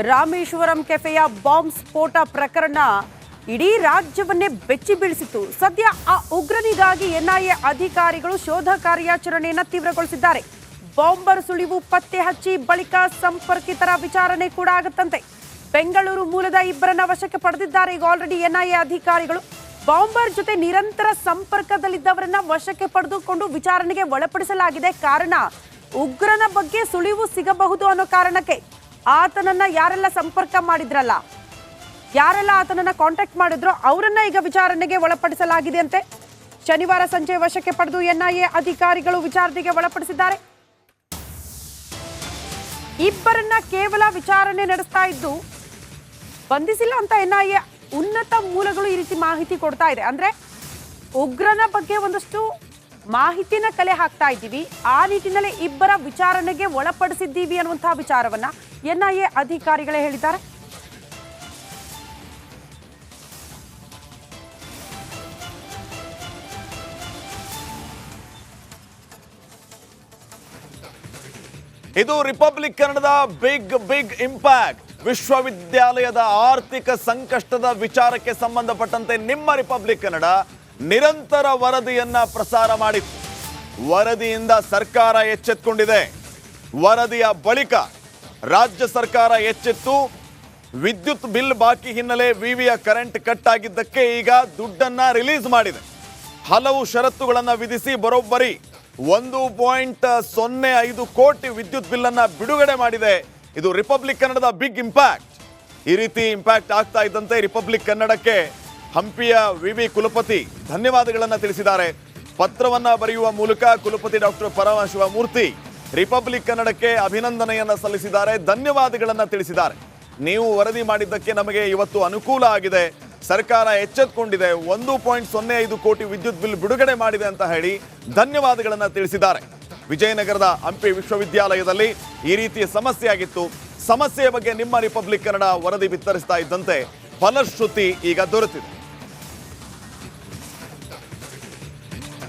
Rameswaram ಕೆಫೆಯ bomb ಸ್ಫೋಟ ಪ್ರಕರಣ ಇಡೀ ರಾಜ್ಯವನ್ನೇ ಬೆಚ್ಚಿ ಬೀಳಿಸಿತು. ಸದ್ಯ ಆ ಉಗ್ರನಿಗಾಗಿ ಎನ್ಐಎ ಅಧಿಕಾರಿಗಳು ಶೋಧ ಕಾರ್ಯಾಚರಣೆಯನ್ನು ತೀವ್ರಗೊಳಿಸಿದ್ದಾರೆ. ಬಾಂಬರ್ ಸುಳಿವು ಪತ್ತೆ ಹಚ್ಚಿ ಬಳಿಕ ಸಂಪರ್ಕಿತರ ವಿಚಾರಣೆ ಕೂಡ ಆಗುತ್ತಂತೆ. ಬೆಂಗಳೂರು ಮೂಲದ ಇಬ್ಬರನ್ನ ವಶಕ್ಕೆ ಪಡೆದಿದ್ದಾರೆ. ಈಗ ಆಲ್ರೆಡಿ ಎನ್ಐಎ ಅಧಿಕಾರಿಗಳು ಬಾಂಬರ್ ಜೊತೆ ನಿರಂತರ ಸಂಪರ್ಕದಲ್ಲಿದ್ದವರನ್ನ ವಶಕ್ಕೆ ಪಡೆದುಕೊಂಡು ವಿಚಾರಣೆಗೆ ಒಳಪಡಿಸಲಾಗಿದೆ. ಕಾರಣ ಉಗ್ರನ ಬಗ್ಗೆ ಸುಳಿವು ಸಿಗಬಹುದು ಅನ್ನೋ ಕಾರಣಕ್ಕೆ ಆತನನ್ನ ಯಾರೆಲ್ಲ ಸಂಪರ್ಕ ಮಾಡಿದ್ರಲ್ಲ, ಯಾರೆಲ್ಲ ಆತನನ್ನ ಕಾಂಟ್ಯಾಕ್ಟ್ ಮಾಡಿದ್ರೋ ಅವರನ್ನ ಈಗ ವಿಚಾರಣೆಗೆ ಒಳಪಡಿಸಲಾಗಿದೆ ಅಂತೆ. ಶನಿವಾರ ಸಂಜೆ ವಶಕ್ಕೆ ಪಡೆದು ಎನ್ಐಎ ಅಧಿಕಾರಿಗಳು ವಿಚಾರಣೆಗೆ ಒಳಪಡಿಸಿದ್ದಾರೆ. ಇಬ್ಬರನ್ನ ಕೇವಲ ವಿಚಾರಣೆ ನಡೆಸ್ತಾ ಇದ್ದು ಬಂಧಿಸಿಲ್ಲ ಅಂತ ಎನ್ಐಎ ಉನ್ನತ ಮೂಲಗಳು ಈ ರೀತಿ ಮಾಹಿತಿ ಕೊಡ್ತಾ ಇದೆ. ಅಂದ್ರೆ ಉಗ್ರನ ಬಗ್ಗೆ ಒಂದಷ್ಟು ಮಾಹಿತಿನ ಕಲೆ ಹಾಕ್ತಾ ಇದ್ದೀವಿ, ಆ ನಿಟ್ಟಿನಲ್ಲಿ ಇಬ್ಬರ ವಿಚಾರಣೆಗೆ ಒಳಪಡಿಸಿದ್ದೀವಿ ಅನ್ನುವಂತಹ ವಿಚಾರವನ್ನ ಎನ್ಐಎ ಅಧಿಕಾರಿಗಳೇ ಹೇಳಿದ್ದಾರೆ. ಇದು ರಿಪಬ್ಲಿಕ್ ಕನ್ನಡದ ಬಿಗ್ ಇಂಪ್ಯಾಕ್ಟ್. ವಿಶ್ವವಿದ್ಯಾಲಯದ ಆರ್ಥಿಕ ಸಂಕಷ್ಟದ ವಿಚಾರಕ್ಕೆ ಸಂಬಂಧಪಟ್ಟಂತೆ ನಿಮ್ಮ ರಿಪಬ್ಲಿಕ್ ಕನ್ನಡ ನಿರಂತರ ವರದಿಯನ್ನ ಪ್ರಸಾರ ಮಾಡಿತ್ತು. ವರದಿಯಿಂದ ಸರ್ಕಾರ ಎಚ್ಚೆತ್ತುಕೊಂಡಿದೆ. ವರದಿಯ ಬಳಿಕ ರಾಜ್ಯ ಸರ್ಕಾರ ಎಚ್ಚೆತ್ತು ವಿದ್ಯುತ್ ಬಿಲ್ ಬಾಕಿ ಹಿನ್ನೆಲೆ ವಿವಿಯ ಕರೆಂಟ್ ಕಟ್ ಆಗಿದ್ದಕ್ಕೆ ಈಗ ದುಡ್ಡನ್ನ ರಿಲೀಸ್ ಮಾಡಿದೆ. ಹಲವು ಷರತ್ತುಗಳನ್ನು ವಿಧಿಸಿ ಬರೋಬ್ಬರಿ 1.05 ಕೋಟಿ ವಿದ್ಯುತ್ ಬಿಲ್ ಅನ್ನ ಬಿಡುಗಡೆ ಮಾಡಿದೆ. ಇದು ರಿಪಬ್ಲಿಕ್ ಕನ್ನಡದ ಬಿಗ್ ಇಂಪ್ಯಾಕ್ಟ್. ಈ ರೀತಿ ಇಂಪ್ಯಾಕ್ಟ್ ಆಗ್ತಾ ಇದ್ದಂತೆ ರಿಪಬ್ಲಿಕ್ ಕನ್ನಡಕ್ಕೆ ಹಂಪಿಯ ವಿವಿ ಕುಲಪತಿ ಧನ್ಯವಾದಗಳನ್ನು ತಿಳಿಸಿದ್ದಾರೆ. ಪತ್ರವನ್ನ ಬರೆಯುವ ಮೂಲಕ ಕುಲಪತಿ ಡಾಕ್ಟರ್ ಪರಮಶಿವಮೂರ್ತಿ ರಿಪಬ್ಲಿಕ್ ಕನ್ನಡಕ್ಕೆ ಅಭಿನಂದನೆಯನ್ನ ಸಲ್ಲಿಸಿದ್ದಾರೆ, ಧನ್ಯವಾದಗಳನ್ನು ತಿಳಿಸಿದ್ದಾರೆ. ನೀವು ವರದಿ ಮಾಡಿದ್ದಕ್ಕೆ ನಮಗೆ ಇವತ್ತು ಅನುಕೂಲ ಆಗಿದೆ, ಸರ್ಕಾರ ಎಚ್ಚೆತ್ತುಕೊಂಡಿದೆ, 1.05 ಕೋಟಿ ವಿದ್ಯುತ್ ಬಿಲ್ ಬಿಡುಗಡೆ ಮಾಡಿದೆ ಅಂತ ಹೇಳಿ ಧನ್ಯವಾದಗಳನ್ನು ತಿಳಿಸಿದ್ದಾರೆ. ವಿಜಯನಗರದ ಹಂಪಿ ವಿಶ್ವವಿದ್ಯಾಲಯದಲ್ಲಿ ಈ ರೀತಿಯ ಸಮಸ್ಯೆ ಆಗಿತ್ತು. ಸಮಸ್ಯೆಯ ಬಗ್ಗೆ ನಿಮ್ಮ ರಿಪಬ್ಲಿಕ್ ಕನ್ನಡ ವರದಿ ಬಿತ್ತರಿಸ್ತಾ ಇದ್ದಂತೆ ಫಲಶ್ರುತಿ ಈಗ ದೊರೆತಿದೆ.